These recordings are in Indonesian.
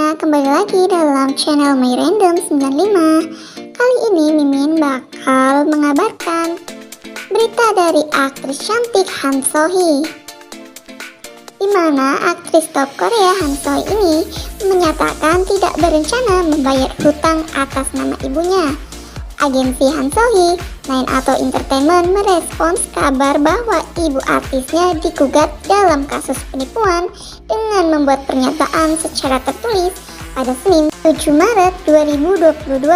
semuanya, kembali lagi dalam channel My Random 95. Kali ini Mimin bakal mengabarkan berita dari aktris cantik Han So-hee, di mana aktris top Korea Han So-hee ini menyatakan tidak berencana membayar hutang atas nama ibunya. Agensi Han So-hee, Nine atau Entertainment merespons kabar bahwa ibu artisnya digugat dalam kasus penipuan dengan membuat pernyataan secara tertulis pada Senin 7 Maret 2022.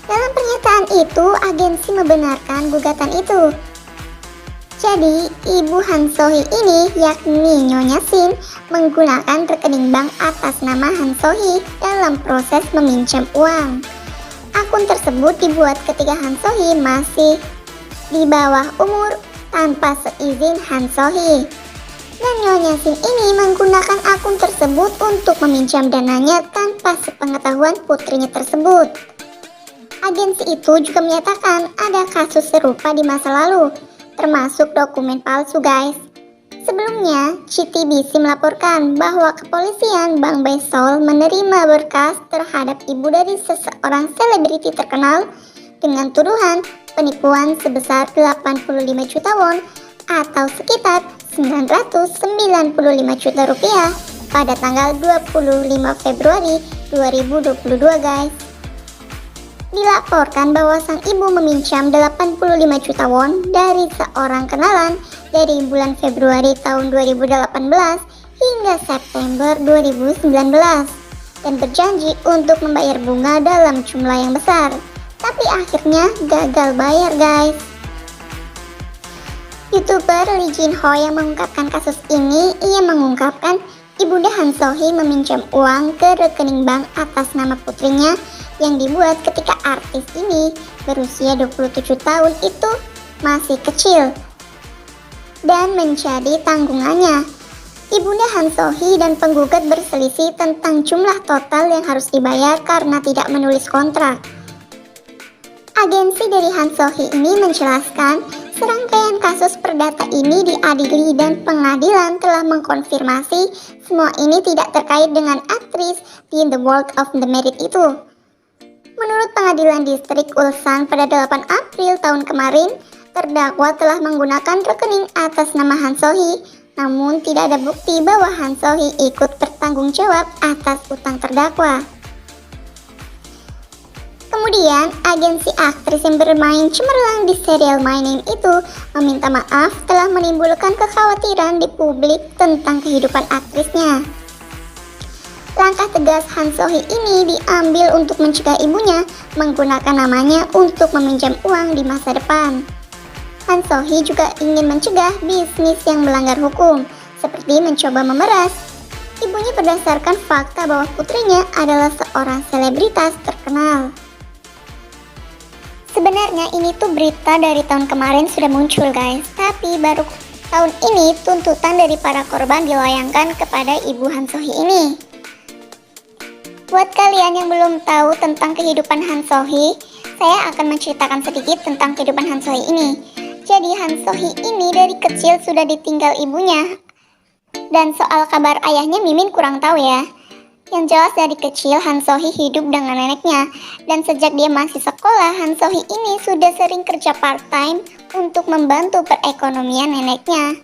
Dalam pernyataan itu, agensi membenarkan gugatan itu. Jadi, ibu Han So-hee ini yakni Nyonya Shin menggunakan rekening bank atas nama Han So-hee dalam proses meminjam uang. Akun tersebut dibuat ketika Han So-hee masih di bawah umur tanpa seizin Han So-hee. Dan Nyonya Shin ini menggunakan akun tersebut untuk meminjam dananya tanpa sepengetahuan putrinya tersebut. Agensi itu juga menyatakan ada kasus serupa di masa lalu, termasuk dokumen palsu guys. Sebelumnya, CTBC melaporkan bahwa kepolisian Bang Bae-seol menerima berkas terhadap ibu dari seseorang selebriti terkenal dengan tuduhan penipuan sebesar 85 juta won atau sekitar 995 juta rupiah pada tanggal 25 Februari 2022 guys. Dilaporkan bahwa sang ibu meminjam 85 juta won dari seorang kenalan dari bulan Februari tahun 2018 hingga September 2019 dan berjanji untuk membayar bunga dalam jumlah yang besar, tapi akhirnya gagal bayar guys. YouTuber Lee Jin Ho yang mengungkapkan kasus ini, ia mengungkapkan ibunda Han So-hee meminjam uang ke rekening bank atas nama putrinya yang dibuat ketika artis ini berusia 27 tahun itu masih kecil dan menjadi tanggungannya. Ibunda Han So-hee dan penggugat berselisih tentang jumlah total yang harus dibayar karena tidak menulis kontrak. Agensi dari Han So-hee ini menjelaskan serangkaian kasus perdata ini diadili dan pengadilan telah mengkonfirmasi semua ini tidak terkait dengan aktris di The World of the Merit itu. Menurut pengadilan distrik Ulsan pada 8 April tahun kemarin, terdakwa telah menggunakan rekening atas nama Han So-hee, namun tidak ada bukti bahwa Han So-hee ikut bertanggung jawab atas utang terdakwa. Kemudian, agensi aktris yang bermain cemerlang di serial My Name itu meminta maaf telah menimbulkan kekhawatiran di publik tentang kehidupan aktrisnya. Langkah tegas Han So-hee ini diambil untuk mencegah ibunya menggunakan namanya untuk meminjam uang di masa depan. Han So-hee juga ingin mencegah bisnis yang melanggar hukum, seperti mencoba memeras ibunya berdasarkan fakta bahwa putrinya adalah seorang selebritas terkenal. Sebenarnya ini tuh berita dari tahun kemarin sudah muncul guys, tapi baru tahun ini tuntutan dari para korban dilayangkan kepada ibu Han So-hee ini. Buat kalian yang belum tahu tentang kehidupan Han So-hee, saya akan menceritakan sedikit tentang kehidupan Han So-hee ini. Jadi Han So-hee ini dari kecil sudah ditinggal ibunya. Dan soal kabar ayahnya Mimin kurang tahu ya. Yang jelas dari kecil Han So-hee hidup dengan neneknya. Dan sejak dia masih sekolah, Han So-hee ini sudah sering kerja part-time untuk membantu perekonomian neneknya.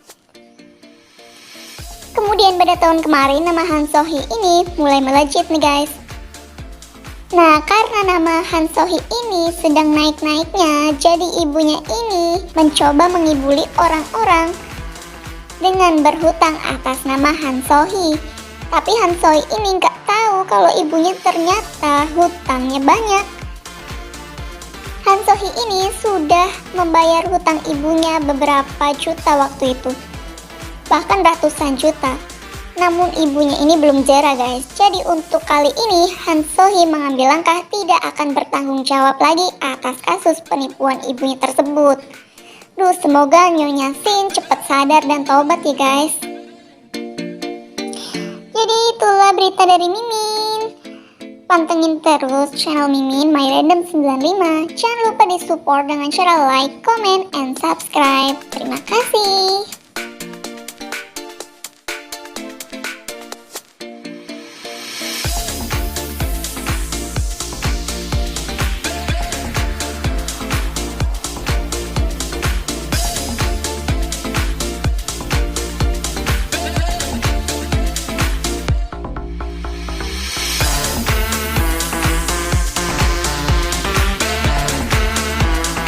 Kemudian pada tahun kemarin nama Han So-hee ini mulai melejit nih guys. Nah, karena nama Han So-hee ini sedang naik-naiknya, jadi ibunya ini mencoba mengibuli orang-orang dengan berhutang atas nama Han So-hee. Tapi Han So-hee ini nggak tahu kalau ibunya ternyata hutangnya banyak. Han So-hee ini sudah membayar hutang ibunya beberapa juta waktu itu, bahkan ratusan juta. Namun ibunya ini belum jera guys. Jadi untuk kali ini Han So-hee mengambil langkah tidak akan bertanggung jawab lagi atas kasus penipuan ibunya tersebut. Semoga Nyonya Shin cepat sadar dan taubat ya guys. Jadi itulah berita dari Mimin. Pantengin terus channel Mimin My Random 95. Jangan lupa di support dengan cara like, comment, and subscribe. Terima kasih.